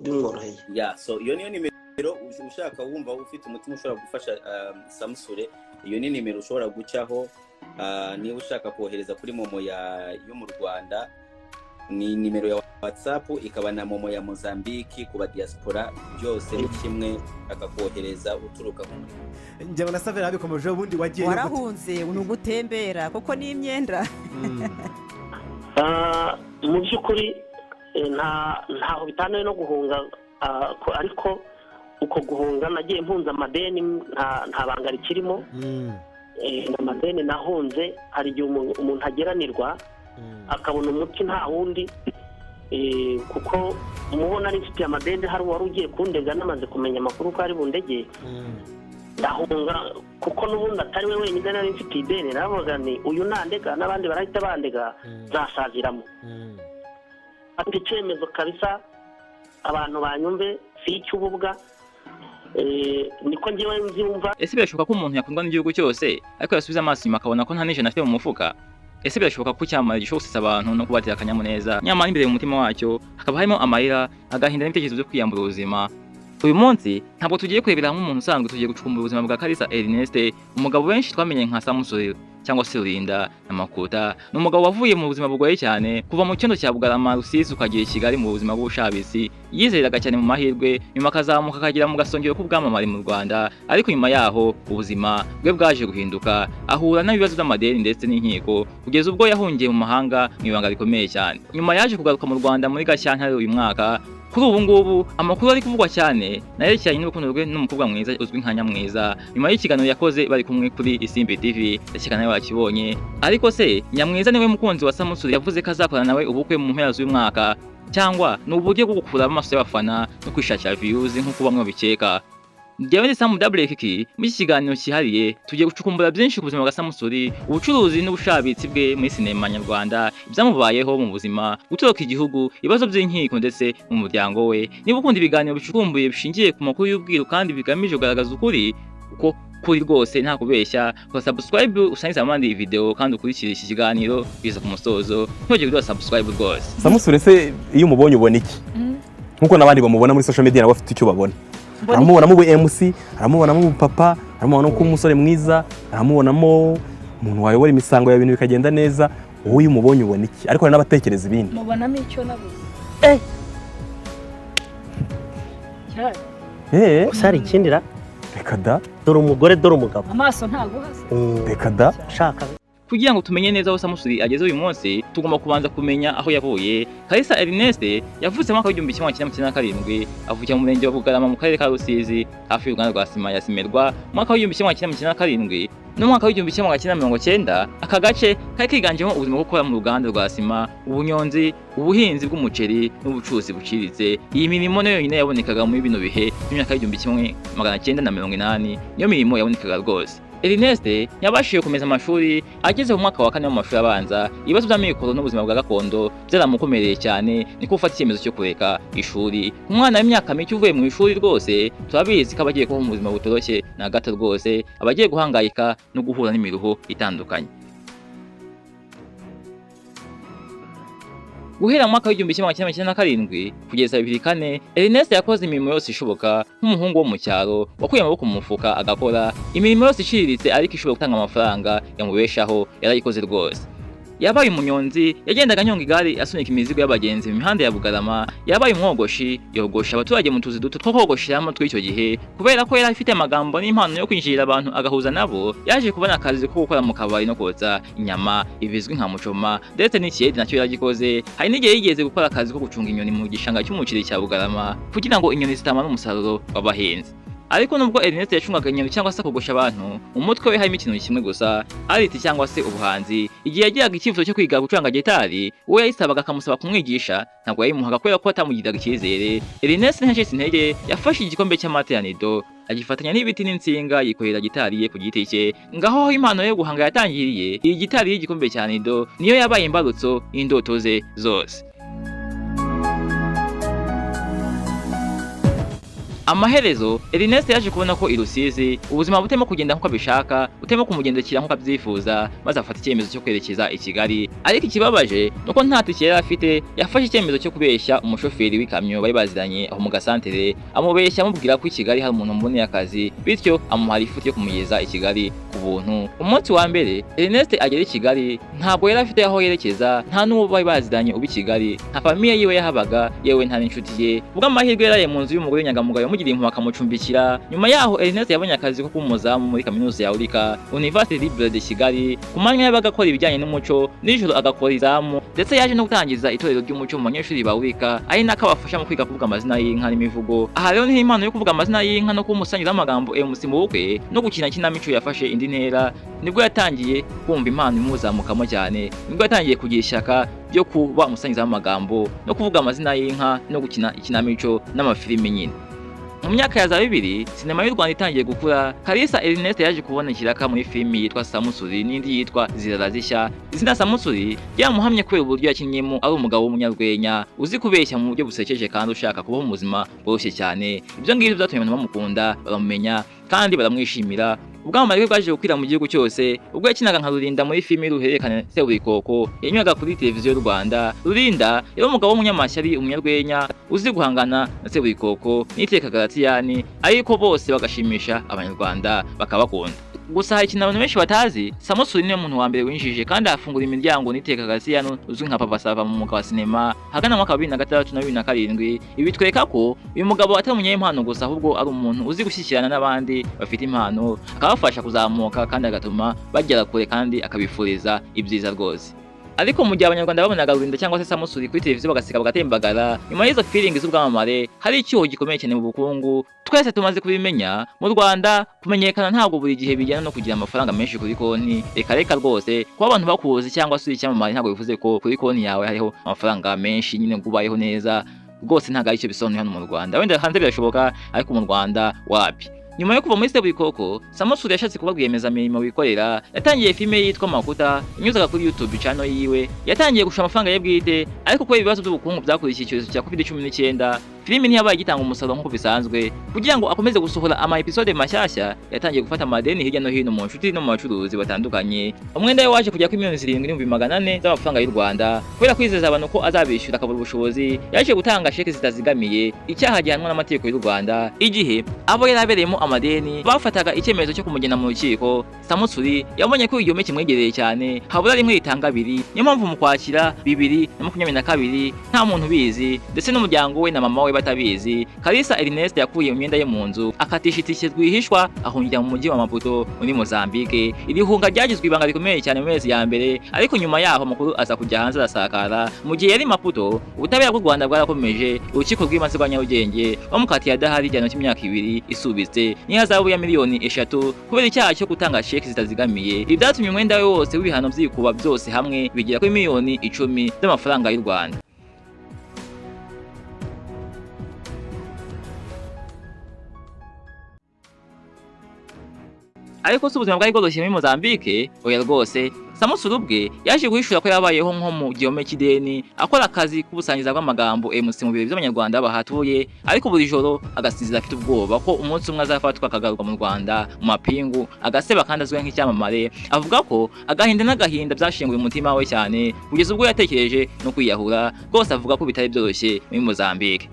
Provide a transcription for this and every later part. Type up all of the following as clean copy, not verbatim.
bimworoheye. So iyo niyo nimero ushaka wumva ufite umutima ushobora gufasha Samusure, iyo ni nimero ushobora gucaho niba ushaka kohereza kuri momo yo mu Rwanda, ni nimero ya WhatsApp, ikaba na momo ya Mozambique ku ba diaspora, byose ni kimwe akakohereza uturuka ku muri. Njye nasavera abikomeje ubundi wagiye warahunze unugutembera kuko ni imyenda. Mu by'ukuri ntaho bitanaye no guhunga, ariko uko guhunga nagiye mpunza amadeni, nta banga rikirimo. Amadeni nahunze, hari igihe umuntu ageranirwa akabona umuti nta wundi, kuko umubona ari mfite amadeni, hari uwari ugiye kundega namaze kumenya amakuru ko ari bundege, ndahunga kuko n'ubundi atari we wenyine nari mfite ideni. navuga ni uyu nandega n'abandi barahita bandega zasaziramo. ati icyemezo kabisa abantu banyumve si icy'ububwa, niko ngiye nzumva. Ese birashoboka ko umuntu yakundwa n'igihugu cyose ariko yasubiza amaso inyuma akabona ko nta n'ijana afite mu mufuka? Ese birashoboka ko cyamara gishobora gusetsa abantu no kubatera akanyamuneza, nyamara imbere mu mutima wacyo hakaba harimo amarira, agahinda n'ibitekerezo byo kwiyambura ubuzima? Uyu munsi ntabwo tugiye kurebera nk'umuntu usanzwe, tugiye gucukumbura ubuzima bwa Kalisa Ernest, umugabo benshi twamenye nka Samusure cyangwa se Rwanda na Makuta. Ni umugabo wavuye mu buzima bugoye cyane, kuva mu cyondo cya Bugarama Rusizi ukagira i Kigali mu buzima bw'ubushabitsi. Yizeraga cyane mu mahirwe, nyuma akazamuka akagera mu gasongero k'ubwamamare mu Rwanda, ariko nyuma yaho ubuzima bwe bwaje guhinduka, ahura n'ibibazo by'amadeni ndetse n'inkiko, kugeza ubwo yahungiye mu mahanga mu ibanga rikomeye cyane. Nyuma yaje kugaruka mu Rwanda muri Gashyantare uyu mwaka. Kuri ubu ngubu amakuru ari kuvugwa cyane nayerekeranye n'urukundo rwe n'umukobwa mwiza uzwi nka Nyamwiza. Nyuma y'ikiganiro yakoze bari kumwe kuri Isimbi TV, ndakeka nawe wakibonye. Ariko se Nyamwiza niwe mukunzi wa Samusure yavuze ko azakorana nawe ubukwe mu mpera z'uyu mwaka, cyangwa ni uburyo bwo gukura amaso y'abafana no kwishakira views nk'uko bamwe babikeka? Njyewe ni Sam Double Kiki, muri iki kiganiro cyihariye tugiye gucukumbura byinshi ku buzima bwa Samusure, ubucuruzi n'ubushabitsi bwe muri sinema nyarwanda, ibyamubayeho mu buzima, gutoroka igihugu, ibibazo by'inkiko ndetse mu muryango we. Niba ukunda ibiganiro bicukumbuye bishingiye ku makuru y'ubwiru kandi bigamije kugaragaza ukuri uko kuri rwose nta kubeshya, ko subscribe usangiza abandi iyi video kandi ukurikire iki kiganiro biza ku musozo, ntugire kuri subscribe rwose. Samusure se iyo umubonye ubona iki? Nkuko nabandi bamubona muri social media nabo bafite icyo babona. Aramubonamo ubu MC, aramubonamo ubu papa, aramubonamo ko umusore mwiza, aramubonamo umuntu wayobora imisango ya bintu bikagenda neza. Wowe iyo umubonye ubona iki? Ariko hari n'abatekereza ibindi. Mubonamo icyo nabuze. Usari ikindira reka da, dore umugore dore umugabo, Amaso ntaguhase. reka da. shaka Kugira ngo tumenye neza aho Samusure ageze uyu munsi, tugomba kubanza kumenya aho yavuye. Kalisa Ernest yavutse mu mwaka w'1997, avukira mu murenge wa Bugarama mu karere ka Rusizi, hafi y'uruganda rwa sima ya Simerwa. Mu mwaka w'1997 no mu mwaka w'1990, aka gace kari kiganjemo ubuzima bwo gukora mu ruganda rwa sima, ubunyonzi, ubuhinzi bw'umuceri n'ubucuruzi buciriritse. Iyi mirimo nayo yonyine yabonekaga muri bino bihe by'imyaka y'1980, niyo mirimo yabonekaga rwose. Ernest yabashije kumeza amashuri, ageze mu mwaka wa 4 w'amashuri abanza. Ibibazo by'amikoro n'ubuzima bwa gakondo byaramukomereye cyane, niko ufata icyemezo cyo kureka ishuri. Umwana w'imyaka mike uvuye mu ishuri rwose turabizi ko abagiye kuba mu buzima butoroshye na gato rwose, abagiye guhangayika no guhura n'imiruho itandukanye. Guhera mu mwaka w'1997 kugeza 2004, Ernest yakoze imirimo yose ishoboka nk'umuhungu wo mu cyaro wakuye amaboko mu mufuka agakora imirimo yose iciriritse, ariko ishobora gutanga amafaranga yamubeshaho yarayikoze rwose. Yabaye umunyonzi, yagendaga anyonga igare asunika imizigo y'abagenzi mu mihanda ya Bugarama. Yabaye umwogoshi, yogosha abaturage mu tuzi duto two kogosheramo tw'icyo gihe. Kubera ko yari afite amagambo n'impano yo kwinjirira abantu agahuza nabo, yaje kubona akazi ko gukora mu kabari no kotsa inyama, ibizwi nka mucoma, ndetse n'ikiyedi nacyo yaragikoze. Hari n'igihe yigeze gukora akazi ko gucunga inyoni mu gishanga cy'umuceri cya Bugarama kugira ngo inyoni zitamara umusaruro w'abahinzi. Ariko nubwo Ernest yacungaga inyoni cyangwa se kogosha abantu, umutwe we harimo ikintu kimwe gusa, ariti cyangwa se ubuhanzi. Igihe yagiraga icyifuzo cyo kwiga gucuranga gitari, uwo yayisabaga akamusaba kumwigisha, ntabwo yayimuhaga kubera ko atamugiriraga icyizere. Ernest ntiyacitse intege, yafashe igikombe cy'amata ya Nido agifatanya n'ibiti n'insinga, yikorera gitari ye ku giti cye. Ngaho aho impano yo guhanga yatangiriye, iyi gitari y'igikombe cya Nido niyo yabaye imbarutso y'indoto ze zose. Amaherezo Ernest yaje kubona ko i Rusizi ubuzima butemo kugenda nkuko abishaka, butemo kumugendekera nkuko abyifuza, maze afata icyemezo cyo kwerekeza i Kigali. Ariko ikibabaje nuko nta tike yari afite, yafashe icyemezo cyo kubeshya umushoferi w'ikamyo bari baziranye aho mu gasantere, amubeshya amubwira ko i Kigali hari umuntu mboneye akazi, bityo amuhara ifuti yo kumugeza i Kigali ku buntu. Umunsi wa mbere Ernest agera i Kigali ntabwo yari afite aho yerekeza, nta n'uwo bari baziranye ubi Kigali, nta famiye yiwe yahabaga, yewe nta n'inshuti ye. Ubwo amahirwe yaraye mu nzu y'umugore nyangamugayo mugiriye impuhwe akamucumbikira. Nyuma yaho Ernest yabonye akazi ko kumuzamu muri kaminuza ya Urika Université Libre de Kigali, ku manywa yabaga akora ibijyanye n'umuco, nijoro agakora izamu, ndetse yaje no gutangiza itorero ry'umuco mu banyeshuri ba Urika, ari nako abafasha mu kwiga kuvuga amazina y'inka n'imivugo. Aha rero niho impano yo kuvuga amazina y'inka no kumusangiza amagambo MC mu bukwe no gukina kinamico yafashe indi ntera. Nibwo yatangiye kumva impano imuzamukamo cyane, nibwo yatangiye kugira ishyaka byo kuba umusangiza w'amagambo no kuvuga amazina y'inka no gukina ikinamico n'amafilimi nyine. Mu myaka ya za 2000 sinema y'u Rwanda itangiye gukura, Kalisa Ernest yaje kubona ikiraka muri filimi yitwa Samusure n'indi yitwa Zirara. Izina Samusure ryamuhamye kubera uburyo yakinnyemo ari umugabo w'umunyarwenya uzi kubeshya mu buryo busekeje kandi ushaka kubaho mu buzima bworoshye cyane. Ibyo ngibyo byatumye abantu bamukunda, baramumenya kandi baramwishimira. Ubwamamare bwaje gukwira mu gihugu cyose ubwo yakinaga nka Rulinda muri filimi y'uruhererekane Seburikoko yanywaga kuri televiziyo y'u Rwanda. Rulinda yari umugabo w'umunyamashyari, umunyarwenya uzi guhangana na Seburikoko n'iteka Garatiyani, ariko bose bagashimisha abanyarwanda bakabakunda. Gusa hari ikintu abantu benshi batazi, Samusure niwe muntu wa mbere winjije kandi afungura imiryango n'iteka Garatiyani uzwi nka Papa Sava mu mwuga wa sinema hagana mu mwaka wa 2006 na 2007. Ibi twereka ko uyu mugabo atari umunyempano gusa, ahubwo ari umuntu uzi gushyikirana n'abandi bafite impano, akabafasha kuzamuka kandi agatuma bagera kure kandi akabifuriza ibyiza rwose. Ariko mu gihe abanyarwanda babonaga Rulinda cyangwa se Samusure kuri televiziyo bagaseka bagatembagara, nyuma y'izo feelings z'ubwamamare hari icyuho gikomeye cyane mu bukungu. Twese tumaze kubimenya, mu Rwanda kumenyekana ntabwo buri gihe bijyana no kugira amafaranga menshi kuri konti. Reka rwose kuba abantu bakuzi cyangwa se icyamamare ntabwo bivuze ko kuri konti yawe hariho amafaranga menshi nyine ngubayeho neza. Rwose ntabwo ari cyo bisobanuye hano mu Rwanda. Wenda hanze birashoboka, ariko mu Rwanda wapi. Nyuma yo kuva muri Seburikoko, Samusure yashatse kuba rwiyemezamirimo wikorera. Yatangiye filime yitwa Makuta inyuzaga kuri YouTube channel yiwe. Yatangiye gushaka amafaranga ye bwite, ariko kubera ibibazo by'ubukungu byakurikiye icyorezo cya COVID-19, filime ntiyabaye igitanga umusaruro nk'uko bisanzwe. Kugira ngo akomeze gusohora ama episode mashyashya, yatangiye gufata amadeni hirya no hino mu nshuti no mu bacuruzi batandukanye. Umwenda we waje kujya kuri 7,400,000 z'amafaranga y'u Rwanda. Kubera kwizeza abantu ko azabishyura akabura ubushobozi, yaje gutanga sheki zitazigamiye, icyaha gihanwa n'amategeko y'u Rwanda. Igihe abo yarabereyemo amadeni bafataga icyemezo cyo kumugena mu rukiko, Samusure yabonye ko igihome kimwegereye cyane, habura rimwe ritanga 2. Niyo mpamvu mu Kwakira 2022 nta muntu bizi, ndetse n'umuryango we na mama we batabizi, Kalisa Ernest yakuye imyenda ye mu nzu akatisha itike rwihishwa ahungira mu mujyi wa Makuta muri Mozambique. Iri hunga ryagizwe ibanga rikomeye cyane mu mezi ya mbere, ariko nyuma yaho amakuru aza kujya hanze arasakara. Mu gihe yari Makuta, ubutabera bw'u Rwanda bwarakomeje, urukiko rw'ibanze rwa Nyarugenge bamukatiye adahari igihano cy'imyaka 2 isubitse n'ihazabu ya miliyoni 3 kubera icyaha cyo gutanga sheki zitazigamiye. Ibi byatumye umwenda we wose w'ibihano byikuba byose hamwe bigera kuri miliyoni 10 z'amafaranga y'u Rwanda. Ariko si ubuzima bwari bworoshye muri Mozambique, oya rwose. Samusure ubwe yaje guhishura ko yabayeho nko mu gihome cy'ideni, akora akazi k'ubusangiza bw'amagambo MC mu birori by'abanyarwanda bahatuye, ariko buri joro agasinzira afite ubwoba ko umunsi umwe azafatwa akagaruka mu Rwanda mu mapingu, agaseba kandi azwi nk'icyamamare. Avuga ko agahinda n'agahinda byashinguye umutima we cyane kugeza ubwo yatekereje no kwiyahura. Rwose avuga ko bitari byoroshye muri Mozambique.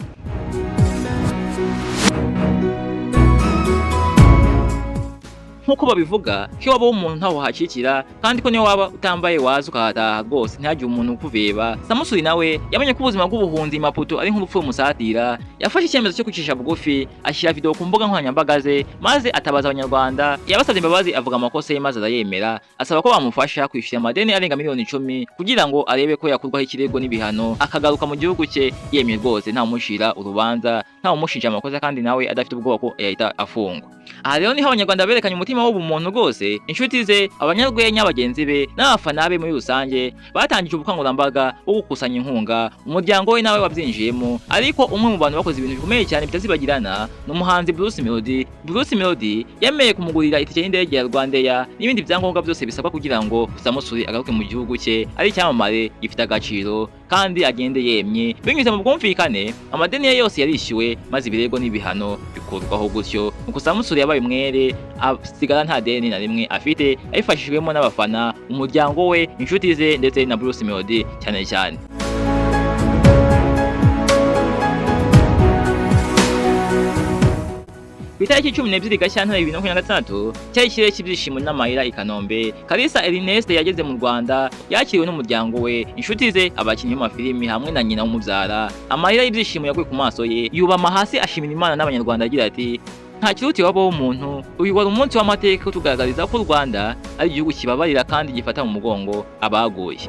Nkuko babivuga ko waba umuntu ntaho hacikira, kandi ko niyo waba utambaye waza ukahataha rwose ntihagire umuntu ukuveba. Samusure nawe yamenye ko ubuzima bw'ubuhunzi Maputo ari nk'urupfu rumusatira. Yafashe icyemezo cyo kwicisha bugufi, ashyira video ku mbuga nkoranyambaga ze, maze atabaza abanyarwanda. Yabasabye imbabazi, avuga amakosa ye maze arayemera, asaba ko bamufasha kwishyura amadeni arenga miliyoni 10 kugira ngo arebe ko yakurwaho ikirego n'ibihano akagaruka mu gihugu cye yemye rwose, nta mushira urubanza, nta umushinja amakosa kandi nawe adafite ubwoba ko yahita afungwa. aha rero niho abanyarwanda berekanye umutima w'ubumuntu rwose inshuti ze abanyarwenya bagenzi be n'abafana be muri rusange batangije ubukangurambaga bwo gukusanya inkunga umuryango we nawe wabyinjiyemo ariko umwe mu bantu bakoze ibintu bikomeye cyane bitazibagirana ni umuhanzi Bruce Melody yemeye kumugurira itike y'indege ya Rwanda n'ibindi byangombwa byose bisabwa kugira ngo Samusure agaruke mu gihugu cye ari icyamamare gifite agaciro kandi agende yemye binyuze mu bwumvikane amadeni ye yose yarishyuwe maze ibirego n'ibihano bikurwaho gutyo nuko Samusure yabaye umwere asigara nta deni na rimwe afite abifashijwemo n'abafana umuryango we inshuti ze ndetse na Bruce Melody cyane cyane. Itariki 12 Gashyantare 2026 cyari ikirere cy'ibyishimo n'amayira i Kanombe. Kalisa Ernest yageze mu Rwanda yakiriwe n'umuryango we inshuti ze abakinnyi b'amafilimi hamwe na nyina w'umubyara. Amayira y'ibyishimo yaguye ku maso ye yubama hasi ashimira Imana n'abanyarwanda agira ati nta kiruti wabaho umuntu uyu wari umunsi w'amateka tugaragariza ko u Rwanda ari igihugu kibabarira kandi gifata mu mugongo abaguye.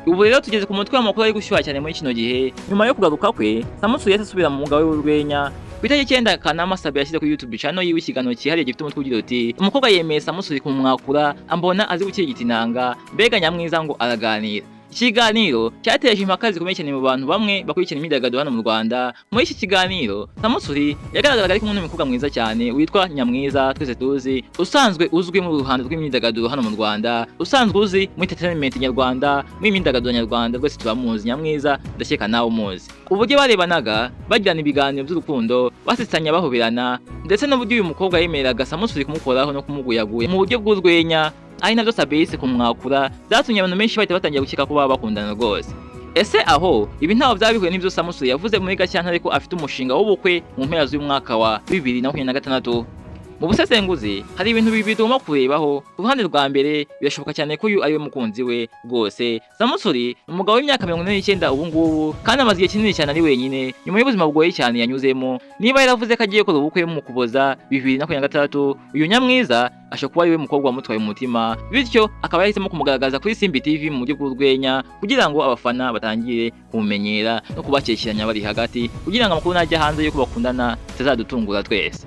Ubu rero tugeze ku mutwe w'amakuru ari gushyuha cyane muri kino gihe nyuma yo kugaruka kwe Samusure yasubira mu mwuga we w'urwenya. Ku itariki 9 Kanama Sabe yashyize kuri YouTube channel yiwe ikiganiro cyihariye gifite umutwe ugira uti umukobwa yemeye Samusure kumwakura ambona azi gukirigita inanga mbega nyamwiza ngo araganira. Ikiganiro cyateje impaka zikomeye cyane mu bantu bamwe bakurikirana imyidagaduro hano mu Rwanda. Muri iki kiganiro Samusure yagaragaraga ari kumwe n'umukobwa mwiza cyane witwa Nyamwiza twese tuzi usanzwe uzwi mu ruhando rw'imyidagaduro hano mu Rwanda usanzwe uzi mu entertainment nyarwanda mu imyidagaduro nyarwanda rwose turamuzi Nyamwiza ndakeka nawe umuzi. Uburyo barebanaga bagirana ibiganiro by'urukundo basitsanya bahoberana ndetse n'uburyo uyu mukobwa yemereraga Samusure kumukoraho no kumuguyaguya mu buryo bw'urwenya ari nabyo Sabese kumwakura byatumye abantu benshi bahita batangira gukeka ko baba bakundana rwose. Ese aho ibi ntaho byabihuye n'ibyo Samusure yavuze muri Gashyantare ko afite umushinga w'ubukwe mu mpera z'umwaka wa 2026. Mu busesenguzi hari ibintu bibiri tugomba kurebaho. Ku ruhande rwa mbere birashoboka cyane ko uyu ari we mukunzi we rwose. Samusure umugabo w'imyaka 49 ubu ngubu kandi amaze igihe kinini cyane ari wenyine nyuma y'ubuzima bugoye cyane yanyuzemo. Niba yaravuze ko agiye gukora ubukwe mu Kuboza 2026 uyu Nyamwiza ashobora kuba ari we mukobwa wamutwaye umutima bityo akaba yahisemo kumugaragaza kuri Simbi TV mu buryo bw'urwenya kugira ngo abafana batangire kumumenyera no kubakekiranya bari hagati kugira ngo amakuru najya hanze yo kubakundana tazadutungura twese.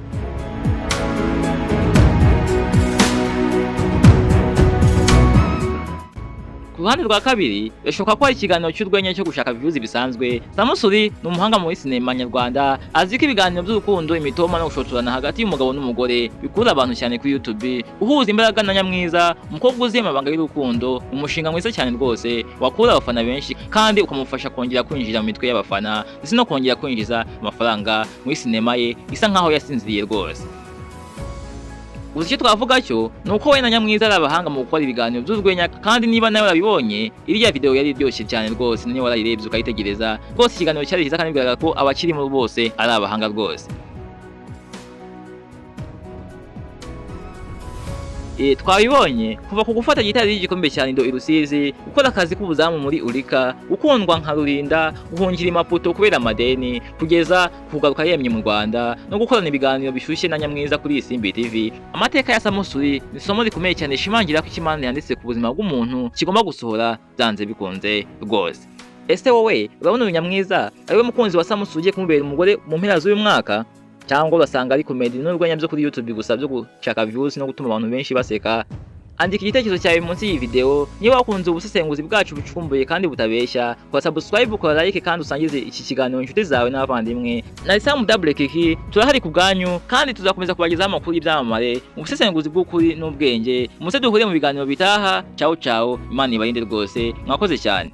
Ku ruhande rwa kabiri birashoboka ko hari ikiganiro cy'urwenya cyo gushaka views bisanzwe. Samusure ni umuhanga muri sinema nyarwanda azi ko ibiganiro by'urukundo imitoma no gushotorana hagati y'umugabo n'umugore bikura abantu cyane kuri YouTube. Uhuza imbaraga na Nyamwiza umukobwa uzi amabanga y'urukundo umushinga mwiza cyane rwose wakura abafana benshi kandi ukamufasha kongera kwinjira mu mitwe y'abafana ndetse no kongera kwinjiza amafaranga muri sinema ye isa nkaho yasinziriye rwose. Gusa icyo twavuga cyo ni uko we na Nyamwiza ari abahanga mu gukora ibiganiro by'urwenya kandi niba nawe urabibonye iriya video yari iryoshye cyane rwose niba warayirebye ukayitegereza rwose ikiganiro cyari cyiza kandi bigaragara ko abakirimo bose ari abahanga rwose. Twabibonye kuva ku gufata gitari y'igikombe cya Indo i Rusizi gukora akazi k'ubuzamu muri Urika ukundwa nka Rurinda guhungira imaputo kubera amadeni kugeza kugaruka yemye mu Rwanda no gukorana ibiganiro bishyushye na Nyamwiza kuri Simbi TV. Amateka ya Samusure ni isomo rikomeye cyane shimangira ko Imana yanditse ku buzima bw'umuntu kigomba gusohora byanze bikunze rwose. Ese wowe urabona uyu Nyamwiza ari we mukunzi wa Samusure ugiye kumubera umugore mu mpera z'uyu mwaka cyangwa urasanga ari comedy n'urwenya byo kuri YouTube gusa byo gushaka views no gutuma abantu benshi baseka? Andika igitekerezo cyawe munsi y'iyi video. Niba wakunze ubusesenguzi bwacu bucumbuye kandi butabeshya kwa subscribe ukora like kandi usangize iki kiganiro inshuti zawe n'abavandimwe. Na Sam double kiki turahari ku bwanyu kandi tuzakomeza kubagezaho amakuru y'ibyamamare mu busesenguzi bw'ukuri n'ubwenge. Muse duhure mu biganiro bitaha. Ciao ciao, Imana ibarinde rwose, mwakoze cyane.